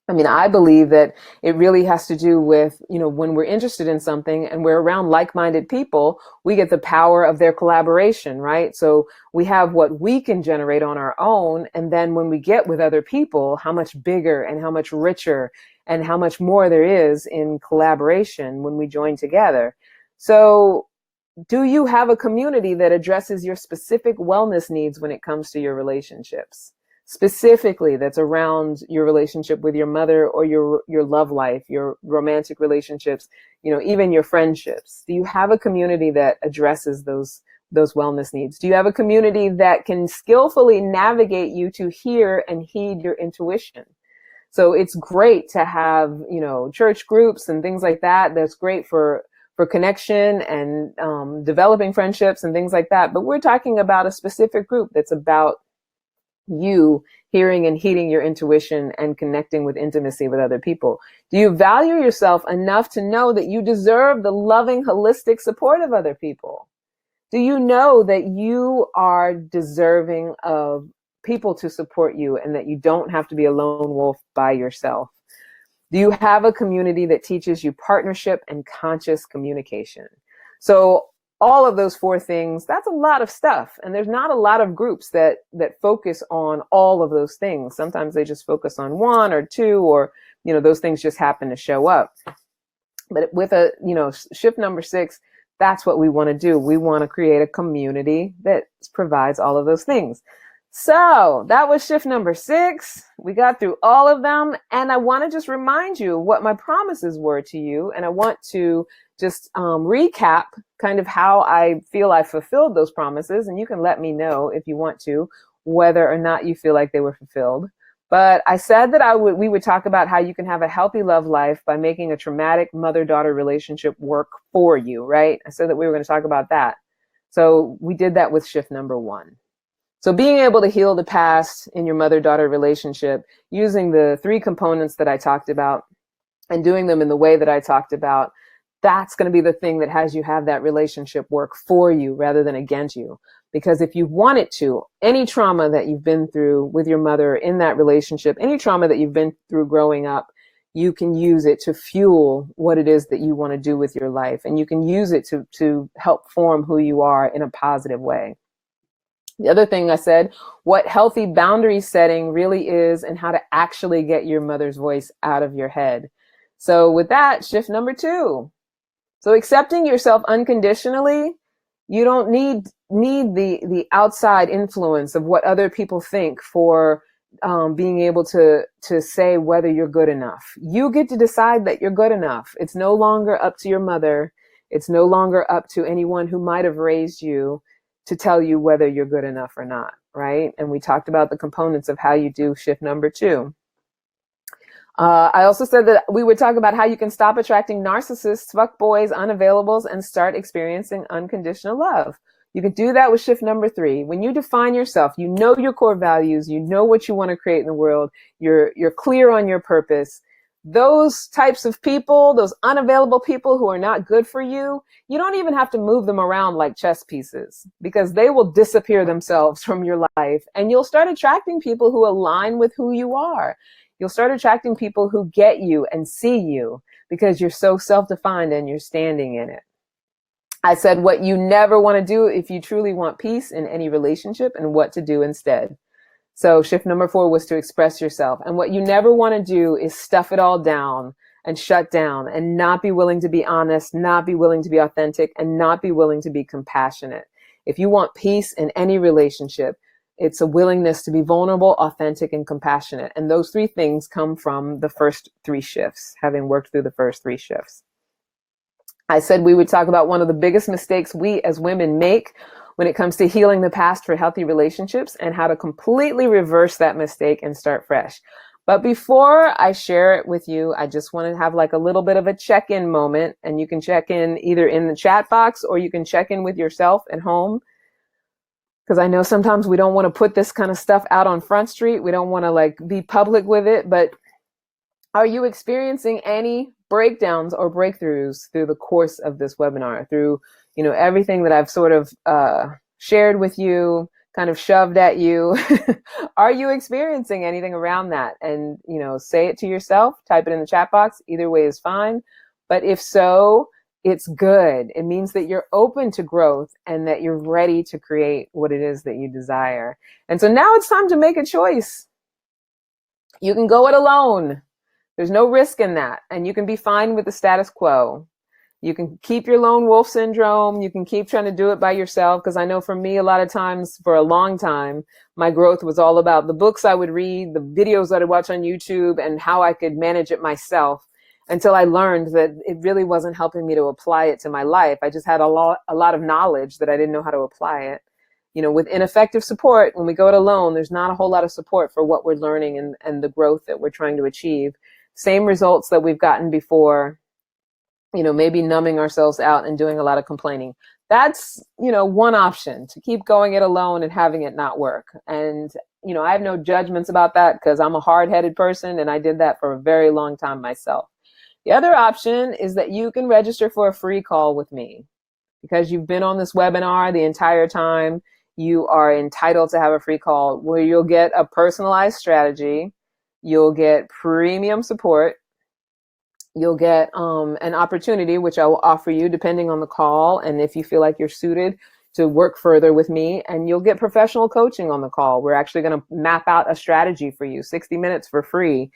I mean, I believe that it really has to do with, when we're interested in something and we're around like-minded people, we get the power of their collaboration, right? So we have what we can generate on our own. And then when we get with other people, how much bigger and how much richer and how much more there is in collaboration when we join together. So do you have a community that addresses your specific wellness needs when it comes to your relationships? Specifically, that's around your relationship with your mother or your love life, your romantic relationships, even your friendships. Do you have a community that addresses those wellness needs? Do you have a community that can skillfully navigate you to hear and heed your intuition? So it's great to have, church groups and things like that. That's great for connection and developing friendships and things like that. But we're talking about a specific group that's about you hearing and heeding your intuition and connecting with intimacy with other people. Do you value yourself enough to know that you deserve the loving, holistic support of other people? Do you know that you are deserving of people to support you and that you don't have to be a lone wolf by yourself? Do you have a community that teaches you partnership and conscious communication? So all of those 4 things, that's a lot of stuff. And there's not a lot of groups that focus on all of those things. Sometimes they just focus on 1 or 2, or, those things just happen to show up. But with shift number 6, that's what we want to do. We want to create a community that provides all of those things. So that was shift number 6. We got through all of them. And I want to just remind you what my promises were to you. And I want to just recap kind of how I feel I fulfilled those promises. And you can let me know if you want to, whether or not you feel like they were fulfilled. But I said that we would talk about how you can have a healthy love life by making a traumatic mother-daughter relationship work for you, right? I said that we were going to talk about that. So we did that with shift number 1. So being able to heal the past in your mother-daughter relationship using the 3 components that I talked about and doing them in the way that I talked about, that's going to be the thing that has you have that relationship work for you rather than against you. Because if you want it to, any trauma that you've been through with your mother in that relationship, any trauma that you've been through growing up, you can use it to fuel what it is that you want to do with your life. And you can use it to help form who you are in a positive way. The other thing I said, what healthy boundary setting really is and how to actually get your mother's voice out of your head. So with that, shift number 2. So accepting yourself unconditionally, you don't need the outside influence of what other people think for being able to say whether you're good enough. You get to decide that you're good enough. It's no longer up to your mother. It's no longer up to anyone who might have raised you to tell you whether you're good enough or not, right? And we talked about the components of how you do shift number 2. I also said that we would talk about how you can stop attracting narcissists, fuckboys, unavailables, and start experiencing unconditional love. You can do that with shift number 3. When you define yourself, you know your core values, you know what you want to create in the world, you're clear on your purpose. Those types of people, those unavailable people who are not good for you, you don't even have to move them around like chess pieces because they will disappear themselves from your life, and you'll start attracting people who align with who you are. You'll start attracting people who get you and see you because you're so self-defined and you're standing in it. I said what you never want to do if you truly want peace in any relationship and what to do instead. So shift number 4 was to express yourself. And what you never want to do is stuff it all down and shut down and not be willing to be honest, not be willing to be authentic, and not be willing to be compassionate. If you want peace in any relationship, it's a willingness to be vulnerable, authentic, and compassionate. And those 3 things come from the first 3 shifts, having worked through the first 3 shifts. I said we would talk about one of the biggest mistakes we as women make when it comes to healing the past for healthy relationships and how to completely reverse that mistake and start fresh. But before I share it with you, I just want to have like a little bit of a check-in moment, and you can check in either in the chat box or you can check in with yourself at home. Because I know sometimes we don't want to put this kind of stuff out on Front Street. We don't want to like be public with it, but are you experiencing any breakdowns or breakthroughs through the course of this webinar, through, everything that I've sort of shared with you, kind of shoved at you, are you experiencing anything around that? And, say it to yourself, type it in the chat box. Either way is fine. But if so, it's good. It means that you're open to growth and that you're ready to create what it is that you desire. And so now it's time to make a choice. You can go it alone. There's no risk in that. And you can be fine with the status quo. You can keep your lone wolf syndrome. You can keep trying to do it by yourself. Because I know for me, a lot of times, for a long time, my growth was all about the books I would read, the videos that I'd watch on YouTube, and how I could manage it myself, until I learned that it really wasn't helping me to apply it to my life. I just had a lot of knowledge that I didn't know how to apply it. With ineffective support, when we go it alone, there's not a whole lot of support for what we're learning and the growth that we're trying to achieve. Same results that we've gotten before, maybe numbing ourselves out and doing a lot of complaining. That's, one option, to keep going it alone and having it not work. And, I have no judgments about that, because I'm a hard-headed person and I did that for a very long time myself. The other option is that you can register for a free call with me. Because you've been on this webinar the entire time, you are entitled to have a free call where you'll get a personalized strategy, you'll get premium support, you'll get an opportunity, which I will offer you depending on the call and if you feel like you're suited, to work further with me, and you'll get professional coaching on the call. We're actually going to map out a strategy for you, 60 minutes for free.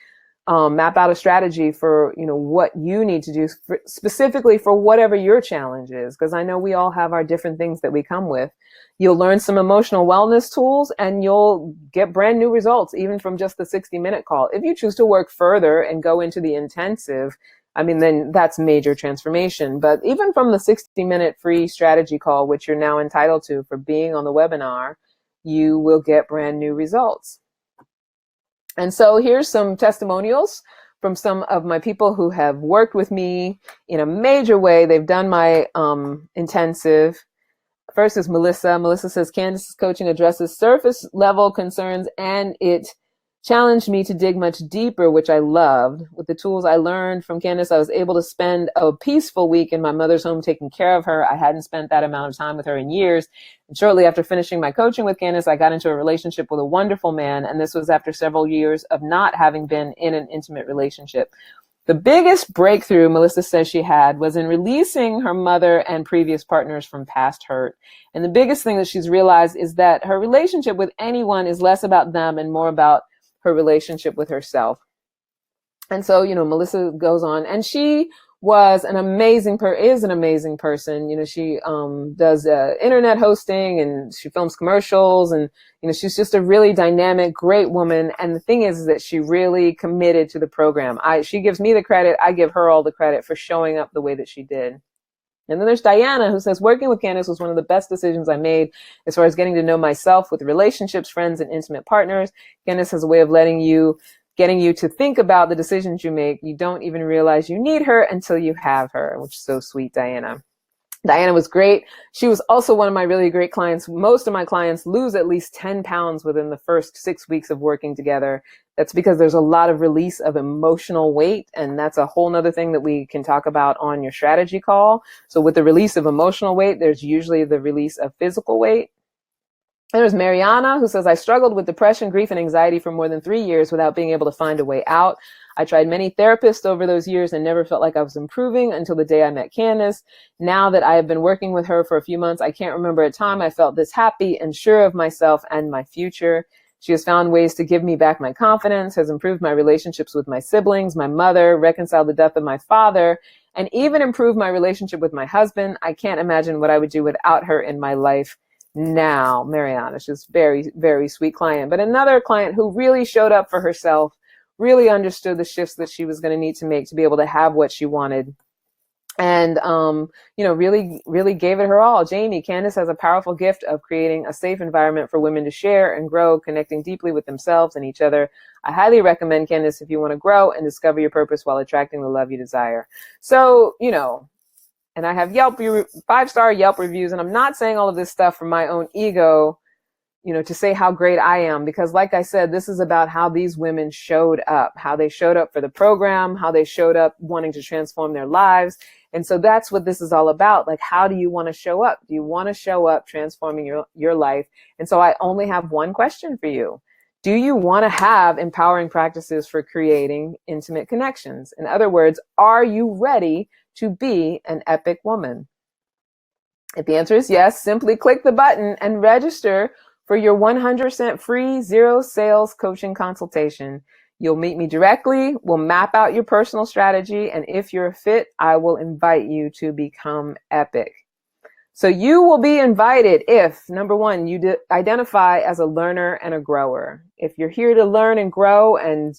Map out a strategy for, what you need to do specifically for whatever your challenge is. Because I know we all have our different things that we come with. You'll learn some emotional wellness tools and you'll get brand new results, even from just the 60-minute call. If you choose to work further and go into the intensive, then that's major transformation. But even from the 60-minute free strategy call, which you're now entitled to for being on the webinar, you will get brand new results. And so here's some testimonials from some of my people who have worked with me in a major way. They've done my intensive. First is Melissa. Melissa says, Candace's coaching addresses surface level concerns, and it challenged me to dig much deeper, which I loved. With the tools I learned from Candace, I was able to spend a peaceful week in my mother's home taking care of her. I hadn't spent that amount of time with her in years. And shortly after finishing my coaching with Candace, I got into a relationship with a wonderful man. And this was after several years of not having been in an intimate relationship. The biggest breakthrough Melissa says she had was in releasing her mother and previous partners from past hurt. And the biggest thing that she's realized is that her relationship with anyone is less about them and more about her relationship with herself. And so, Melissa goes on, and she was an amazing person. She does internet hosting, and she films commercials, and she's just a really dynamic, great woman. And the thing is that she really committed to the program. She gives me the credit, I give her all the credit for showing up the way that she did. And then there's Diana, who says, working with Candace was one of the best decisions I made as far as getting to know myself with relationships, friends, and intimate partners. Candace has a way of getting you to think about the decisions you make. You don't even realize you need her until you have her, which is so sweet, Diana. Diana was great. She was also one of my really great clients. Most of my clients lose at least 10 pounds within the first 6 weeks of working together. That's because there's a lot of release of emotional weight. And that's a whole nother thing that we can talk about on your strategy call. So with the release of emotional weight, there's usually the release of physical weight. There's Mariana, who says, I struggled with depression, grief, and anxiety for more than 3 years without being able to find a way out. I tried many therapists over those years and never felt like I was improving until the day I met Candace. Now that I have been working with her for a few months, I can't remember a time I felt this happy and sure of myself and my future. She has found ways to give me back my confidence, has improved my relationships with my siblings, my mother, reconciled the death of my father, and even improved my relationship with my husband. I can't imagine what I would do without her in my life now. Mariana, she's a very, very sweet client. But another client who really showed up for herself, really understood the shifts that she was going to need to make to be able to have what she wanted. And, really, really gave it her all. Jamie, Candace has a powerful gift of creating a safe environment for women to share and grow, connecting deeply with themselves and each other. I highly recommend Candace if you want to grow and discover your purpose while attracting the love you desire. So, and I have 5-star Yelp reviews, and I'm not saying all of this stuff from my own ego. to say how great I am, because like I said, this is about how these women showed up, how they showed up for the program, how they showed up wanting to transform their lives. And so that's what this is all about. Like, how do you want to show up? Do you want to show up transforming your life? And so I only have one question for you. Do you want to have empowering practices for creating intimate connections? In other words, are you ready to be an epic woman? If the answer is yes, simply click the button and register for your 100% free zero sales coaching consultation. You'll meet me directly. We'll map out your personal strategy. And if you're a fit, I will invite you to become epic. So you will be invited if, number one, you identify as a learner and a grower. If you're here to learn and grow and,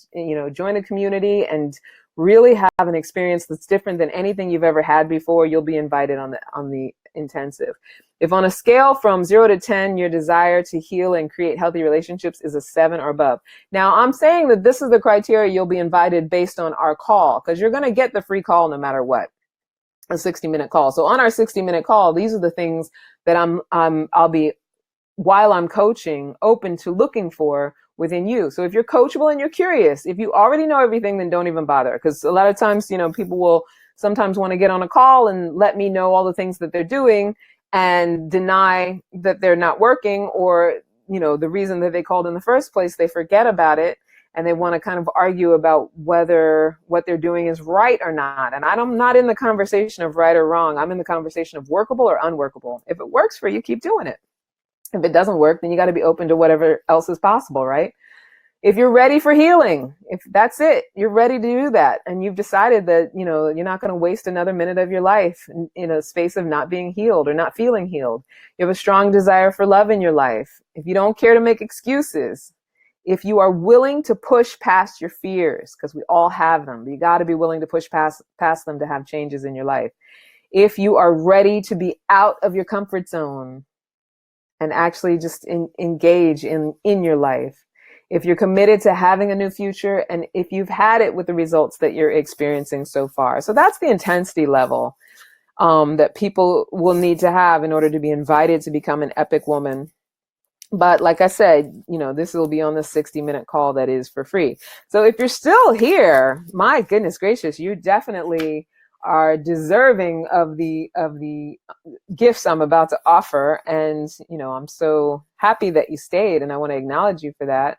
join a community and really have an experience that's different than anything you've ever had before, you'll be invited on the intensive. If on a scale from 0 to 10, your desire to heal and create healthy relationships is a 7 or above. Now, I'm saying that this is the criteria you'll be invited based on our call, because you're going to get the free call no matter what, a 60-minute call. So on our 60-minute call, these are the things that I'll be, while I'm coaching, open to looking for within you. So if you're coachable and you're curious, if you already know everything, then don't even bother. Because a lot of times, people will sometimes want to get on a call and let me know all the things that they're doing and deny that they're not working, or, the reason that they called in the first place, they forget about it. And they want to kind of argue about whether what they're doing is right or not. And I'm not in the conversation of right or wrong. I'm in the conversation of workable or unworkable. If it works for you, keep doing it. If it doesn't work, then you got to be open to whatever else is possible, right? If you're ready for healing, if that's it, you're ready to do that. And you've decided that, you're not going to waste another minute of your life in a space of not being healed or not feeling healed. You have a strong desire for love in your life. If you don't care to make excuses, if you are willing to push past your fears, because we all have them, but you got to be willing to push past them to have changes in your life. If you are ready to be out of your comfort zone and actually just engage in your life. If you're committed to having a new future, and if you've had it with the results that you're experiencing so far. So that's the intensity level that people will need to have in order to be invited to become an epic woman. But like I said, this will be on the 60-minute call that is for free. So if you're still here, my goodness gracious, you definitely are deserving of the gifts I'm about to offer. And, I'm so happy that you stayed, and I want to acknowledge you for that.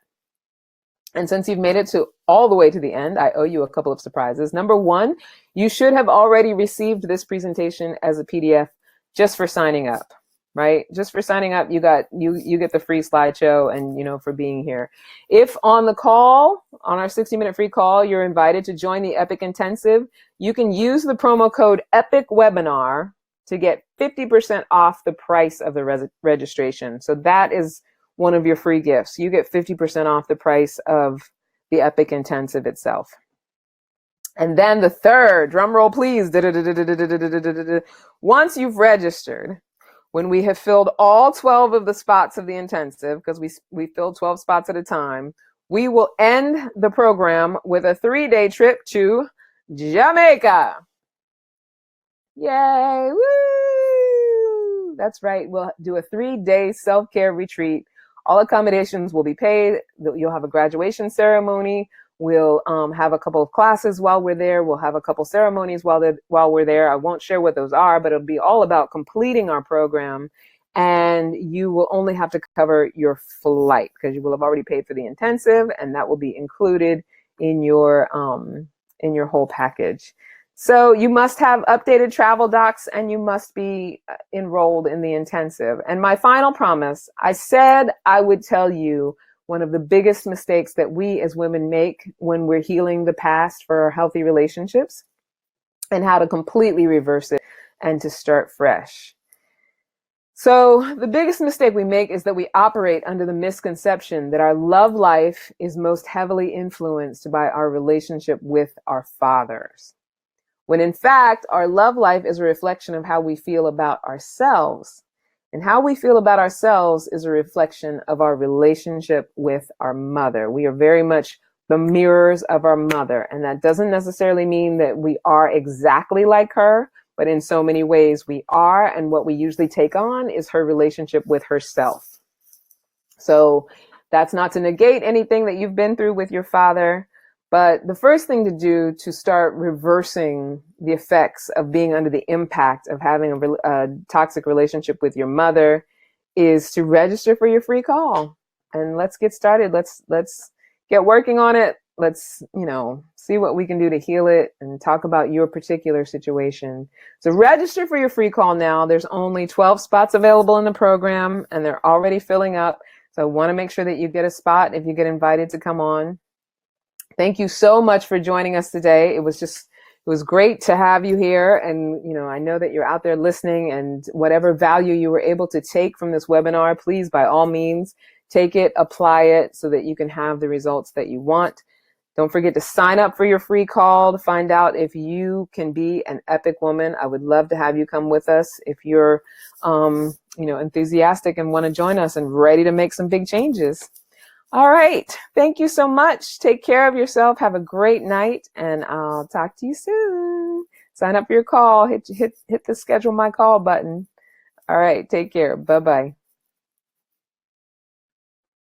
And since you've made it to all the way to the end, I owe you a couple of surprises. Number one, you should have already received this presentation as a PDF just for signing up, right? Just for signing up, you get the free slideshow and, for being here. If on the call, on our 60-minute free call, you're invited to join the Epic Intensive, you can use the promo code EPICWEBINAR to get 50% off the price of the registration. So that is one of your free gifts. You get 50% off the price of the Epic Intensive itself. And then the third, drum roll please, once you've registered, when we have filled all 12 of the spots of the intensive, because we filled 12 spots at a time, we will end the program with a 3-day trip to Jamaica. Yay! Woo! That's right. We'll do a 3-day self-care retreat. All accommodations will be paid. You'll have a graduation ceremony. We'll have a couple of classes while we're there. We'll have a couple ceremonies while we're there. I won't share what those are, but it'll be all about completing our program. And you will only have to cover your flight, because you will have already paid for the intensive, and that will be included in your whole package. So you must have updated travel docs, and you must be enrolled in the intensive. And my final promise, I said I would tell you one of the biggest mistakes that we as women make when we're healing the past for our healthy relationships, and how to completely reverse it and to start fresh. So the biggest mistake we make is that we operate under the misconception that our love life is most heavily influenced by our relationship with our fathers, when in fact, our love life is a reflection of how we feel about ourselves. And how we feel about ourselves is a reflection of our relationship with our mother. We are very much the mirrors of our mother. And that doesn't necessarily mean that we are exactly like her, but in so many ways we are. And what we usually take on is her relationship with herself. So that's not to negate anything that you've been through with your father. But the first thing to do to start reversing the effects of being under the impact of having a toxic relationship with your mother is to register for your free call. And let's get started. Let's get working on it. Let's, see what we can do to heal it and talk about your particular situation. So register for your free call now. There's only 12 spots available in the program, and they're already filling up. So I want to make sure that you get a spot if you get invited to come on. Thank you so much for joining us today. It was great to have you here. And, I know that you're out there listening, and whatever value you were able to take from this webinar, please, by all means, take it, apply it so that you can have the results that you want. Don't forget to sign up for your free call to find out if you can be an epic woman. I would love to have you come with us if you're, enthusiastic and want to join us and ready to make some big changes. All right. Thank you so much. Take care of yourself. Have a great night, and I'll talk to you soon. Sign up for your call. Hit the schedule my call button. All right. Take care. Bye-bye.